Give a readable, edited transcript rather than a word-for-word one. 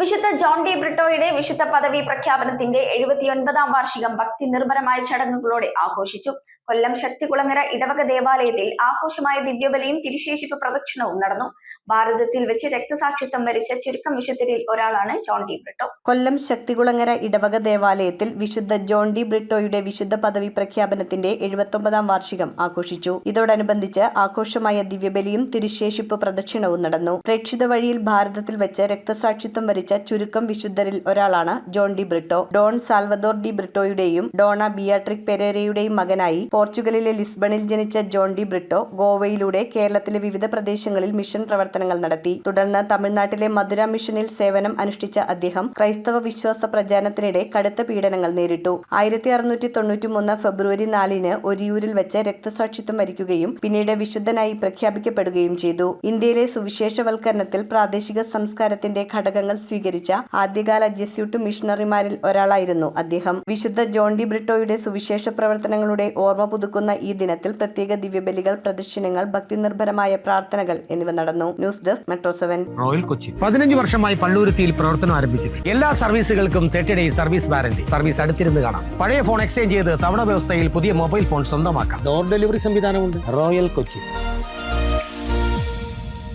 വിശുദ്ധ John D ബ്രിട്ടോയുടെ വിശുദ്ധ പദവി പ്രഖ്യാപനത്തിന്റെ 79ാം വാർഷികം ഭക്തി നിർഭരമായ ചടങ്ങുകളോടെ ആഘോഷിച്ചു. കൊല്ലം ശക്തികുളങ്ങര ഇടവക ദേവാലയത്തിൽ ആഘോഷമായ ദിവ്യബലിയും തിരുശേഷിപ്പ് പ്രദക്ഷിണവും നടന്നു. ഭാരതത്തിൽ വെച്ച് രക്തസാക്ഷിത്വം വരിച്ച ചുരുക്കം വിശുദ്ധരിൽ ഒരാളാണ് ജോൺ ഡി ബ്രിട്ടോ. കൊല്ലം ശക്തികുളങ്ങര ഇടവക ദേവാലയത്തിൽ വിശുദ്ധ ജോൺ ഡി ബ്രിട്ടോയുടെ വിശുദ്ധ പദവി പ്രഖ്യാപനത്തിന്റെ 79ാം വാർഷികം ആഘോഷിച്ചു. ഇതോടനുബന്ധിച്ച് ആഘോഷമായ ദിവ്യബലിയും തിരുശേഷിപ്പ് പ്രദക്ഷിണവും നടന്നു. പ്രേക്ഷിത വഴിയിൽ ഭാരതത്തിൽ വെച്ച് രക്തസാക്ഷിത്വം വരിച്ച ചുരുക്കം വിശുദ്ധരിൽ ഒരാളാണ് John de Britto. Don Salvador de ബ്രിട്ടോയുടെയും ഡോണ ബിയാട്രിക് പെരേരയുടെയും മകനായി പോർച്ചുഗലിലെ ലിസ്ബണിൽ ജനിച്ച ജോൺ ഡി ബ്രിട്ടോ ഗോവയിലൂടെ കേരളത്തിലെ വിവിധ പ്രദേശങ്ങളിൽ മിഷൻ പ്രവർത്തനങ്ങൾ നടത്തി. തുടർന്ന് തമിഴ്നാട്ടിലെ മധുര മിഷനിൽ സേവനം അനുഷ്ഠിച്ച അദ്ദേഹം ക്രൈസ്തവ വിശ്വാസ പ്രചാരണത്തിനിടെ കടുത്ത പീഡനങ്ങൾ നേരിട്ടു. 1693 ഫെബ്രുവരി 4-ന് ഒരിയൂരിൽ വെച്ച് രക്തസാക്ഷിത്വം വരിക്കുകയും പിന്നീട് വിശുദ്ധനായി പ്രഖ്യാപിക്കപ്പെടുകയും ചെയ്തു. ഇന്ത്യയിലെ സുവിശേഷവൽക്കരണത്തിൽ പ്രാദേശിക സംസ്കാരത്തിന്റെ ഘടകങ്ങൾ സ്വീകരിച്ച ആദ്യകാല ജെസ്യൂട്ട് മിഷണറിമാരിൽ ഒരാളായിരുന്നു അദ്ദേഹം. വിശുദ്ധ ജോൺ ഡി ബ്രിട്ടോയുടെ സുവിശേഷ പ്രവർത്തനങ്ങളുടെ ഓർമ്മ പുതുക്കുന്ന ഈ ദിനത്തിൽ പ്രത്യേക ദിവ്യബലികൾ, പ്രദർശനങ്ങൾ, ഭക്തിനിർഭരമായ പ്രാർത്ഥനകൾ എന്നിവ നടന്നു. News desk metro 7. Royal Kochi 15 വർഷമായി പള്ളൂരുത്തിയിൽ പ്രവർത്തനം ആരംഭിച്ചിട്ട് എല്ലാ സർവീസുകൾക്കും 30 ഡേയ്സ് സർവീസ് വാറന്റി. സർവീസ് അടുത്തിരുന്ന് കാണാം. പഴയ ഫോൺ എക്സ്ചേഞ്ച് ചെയ്ത് തവണ വ്യവസ്ഥയിൽ പുതിയ മൊബൈൽ ഫോൺ സ്വന്തമാക്കാം. ഡോർ ഡെലിവറി സംവിധാനമുണ്ട്. റോയൽ കൊച്ചി.